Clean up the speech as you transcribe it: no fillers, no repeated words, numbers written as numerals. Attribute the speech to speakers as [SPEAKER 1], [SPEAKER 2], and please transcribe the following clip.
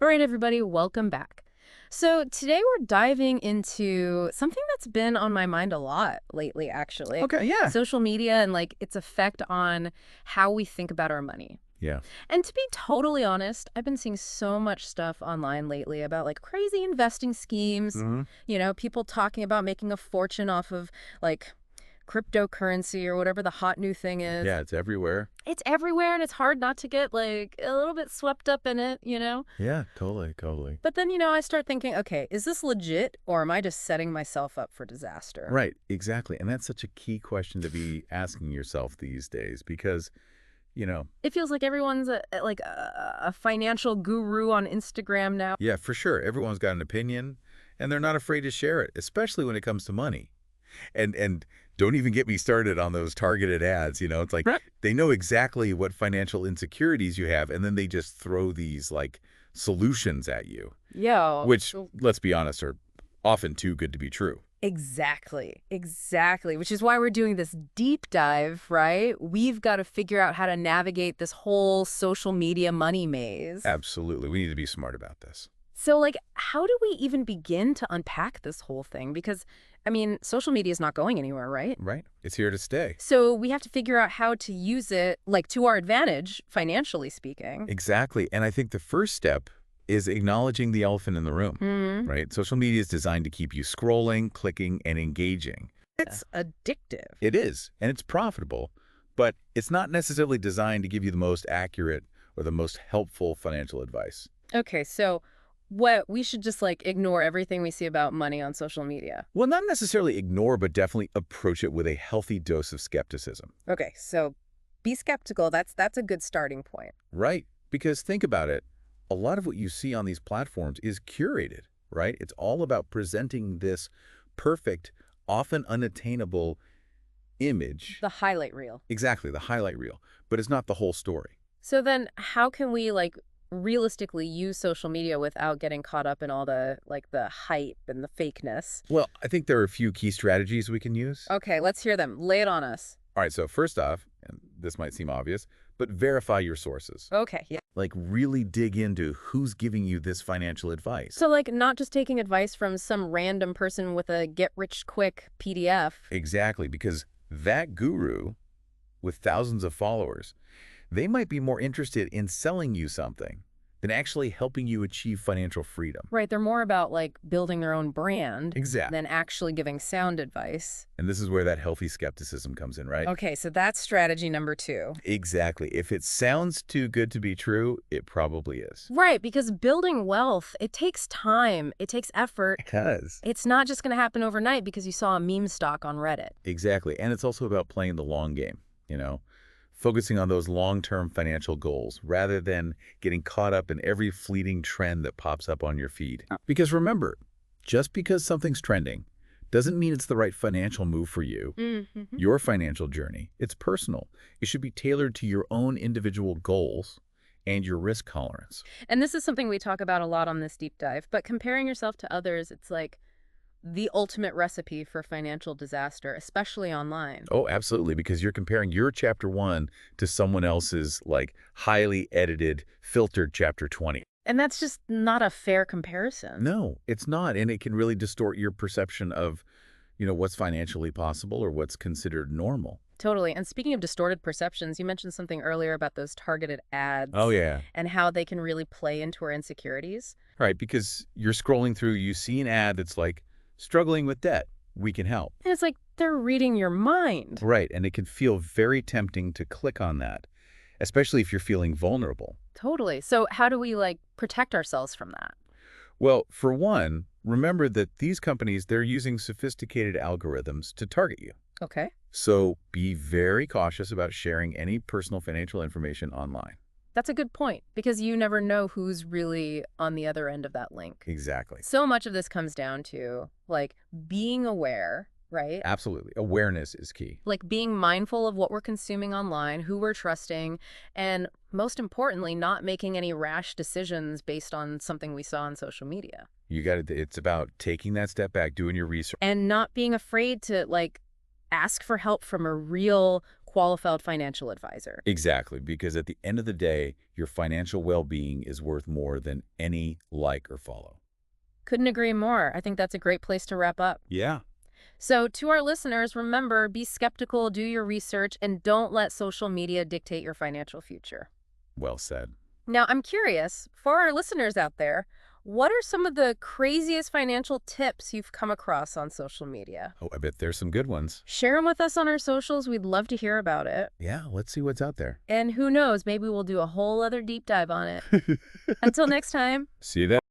[SPEAKER 1] All right, everybody, welcome back. So today we're diving into something that's been on my mind a lot lately, actually.
[SPEAKER 2] Okay, yeah.
[SPEAKER 1] Social media and its effect on how we think about our money.
[SPEAKER 2] Yeah.
[SPEAKER 1] And to be totally honest, I've been seeing so much stuff online lately about crazy investing schemes,
[SPEAKER 2] hmm
[SPEAKER 1] people talking about making a fortune off of like cryptocurrency or whatever the hot new thing is.
[SPEAKER 2] Yeah, it's everywhere.
[SPEAKER 1] It's everywhere and it's hard not to get a little bit swept up in it.
[SPEAKER 2] Yeah, totally, totally.
[SPEAKER 1] But then I start thinking, okay, is this legit or am I just setting myself up for disaster?
[SPEAKER 2] Right, exactly. And that's such a key question to be asking yourself these days because, you know,
[SPEAKER 1] It feels like everyone's a financial guru on Instagram now.
[SPEAKER 2] yeah, for sure, everyone's got an opinion and they're not afraid to share it, especially when it comes to money. And don't even get me started on those targeted ads, it's like
[SPEAKER 1] Right.
[SPEAKER 2] they know exactly what financial insecurities you have and then they just throw these solutions at you,
[SPEAKER 1] Yo.
[SPEAKER 2] which, let's be honest, are often too good to be true.
[SPEAKER 1] Exactly. Exactly. Which is why we're doing this deep dive, right? We've got to figure out how to navigate this whole social media money maze.
[SPEAKER 2] Absolutely. We need to be smart about this.
[SPEAKER 1] So, how do we even begin to unpack this whole thing? Because, social media is not going anywhere, right?
[SPEAKER 2] Right? It's here to stay.
[SPEAKER 1] So we have to figure out how to use it, to our advantage, financially speaking.
[SPEAKER 2] Exactly. And I think the first step is acknowledging the elephant in the room,
[SPEAKER 1] Hmm.
[SPEAKER 2] right? Social media is designed to keep you scrolling, clicking, and engaging.
[SPEAKER 1] It's addictive.
[SPEAKER 2] It is, and it's profitable, but it's not necessarily designed to give you the most accurate or the most helpful financial advice.
[SPEAKER 1] Okay, so what we should just ignore everything we see about money on social media.
[SPEAKER 2] Well, not necessarily ignore, but definitely approach it with a healthy dose of skepticism.
[SPEAKER 1] Okay, so be skeptical. That's a good starting point.
[SPEAKER 2] Right? Because think about it, a lot of what you see on these platforms is curated, right? It's all about presenting this perfect, often unattainable image.
[SPEAKER 1] The highlight reel.
[SPEAKER 2] Exactly, the highlight reel. But it's not the whole story.
[SPEAKER 1] So then how can we realistically use social media without getting caught up in all the hype and the fakeness?
[SPEAKER 2] Well, I think there are a few key strategies we can use.
[SPEAKER 1] Okay, let's hear them. Lay it on us.
[SPEAKER 2] All right, so first off, and this might seem obvious, but verify your sources.
[SPEAKER 1] Okay, yeah.
[SPEAKER 2] Really dig into who's giving you this financial advice.
[SPEAKER 1] So not just taking advice from some random person with a get-rich-quick PDF.
[SPEAKER 2] Exactly, because that guru with thousands of followers, they might be more interested in selling you something than actually helping you achieve financial freedom.
[SPEAKER 1] Right, they're more about building their own brand
[SPEAKER 2] Exactly.
[SPEAKER 1] than actually giving sound advice.
[SPEAKER 2] And this is where that healthy skepticism comes in, right?
[SPEAKER 1] Okay, so that's strategy number 2.
[SPEAKER 2] Exactly. If it sounds too good to be true, it probably is.
[SPEAKER 1] Right, because building wealth, it takes time, it takes effort.
[SPEAKER 2] Because.
[SPEAKER 1] It's not just going to happen overnight because you saw a meme stock on Reddit.
[SPEAKER 2] Exactly. And it's also about playing the long game, focusing on those long-term financial goals rather than getting caught up in every fleeting trend that pops up on your feed. Because remember, just because something's trending doesn't mean it's the right financial move for you.
[SPEAKER 1] Mm-hmm.
[SPEAKER 2] Your financial journey, it's personal. It should be tailored to your own individual goals and your risk tolerance.
[SPEAKER 1] And this is something we talk about a lot on this deep dive, but comparing yourself to others, it's the ultimate recipe for financial disaster, especially online.
[SPEAKER 2] Oh, absolutely, because you're comparing your chapter 1 to someone else's highly edited, filtered chapter 20.
[SPEAKER 1] And that's just not a fair comparison.
[SPEAKER 2] No, it's not, and it can really distort your perception of, what's financially possible or what's considered normal.
[SPEAKER 1] Totally. And speaking of distorted perceptions, you mentioned something earlier about those targeted ads.
[SPEAKER 2] Oh, yeah.
[SPEAKER 1] And how they can really play into our insecurities.
[SPEAKER 2] Right, because you're scrolling through, you see an ad that's struggling with debt, we can help.
[SPEAKER 1] And it's they're reading your mind.
[SPEAKER 2] Right, and it can feel very tempting to click on that, especially if you're feeling vulnerable.
[SPEAKER 1] Totally. So how do we protect ourselves from that?
[SPEAKER 2] Well, for one, remember that these companies, they're using sophisticated algorithms to target you.
[SPEAKER 1] Okay.
[SPEAKER 2] So be very cautious about sharing any personal financial information online.
[SPEAKER 1] That's a good point, because you never know who's really on the other end of that link.
[SPEAKER 2] Exactly.
[SPEAKER 1] So much of this comes down to being aware, right?
[SPEAKER 2] Absolutely. Awareness is key.
[SPEAKER 1] Being mindful of what we're consuming online, who we're trusting, and most importantly, not making any rash decisions based on something we saw on social media.
[SPEAKER 2] It's about taking that step back, doing your research.
[SPEAKER 1] And not being afraid to ask for help from a real qualified financial advisor.
[SPEAKER 2] Exactly, because at the end of the day, your financial well-being is worth more than any like or follow.
[SPEAKER 1] Couldn't agree more. I think that's a great place to wrap up.
[SPEAKER 2] Yeah.
[SPEAKER 1] So, to our listeners, remember, be skeptical, do your research, and don't let social media dictate your financial future.
[SPEAKER 2] Well said.
[SPEAKER 1] Now, I'm curious, for our listeners out there, what are some of the craziest financial tips you've come across on social media?
[SPEAKER 2] Oh, I bet there's some good ones.
[SPEAKER 1] Share them with us on our socials. We'd love to hear about it.
[SPEAKER 2] Yeah, let's see what's out there.
[SPEAKER 1] And who knows, maybe we'll do a whole other deep dive on it. Until next time.
[SPEAKER 2] See you then.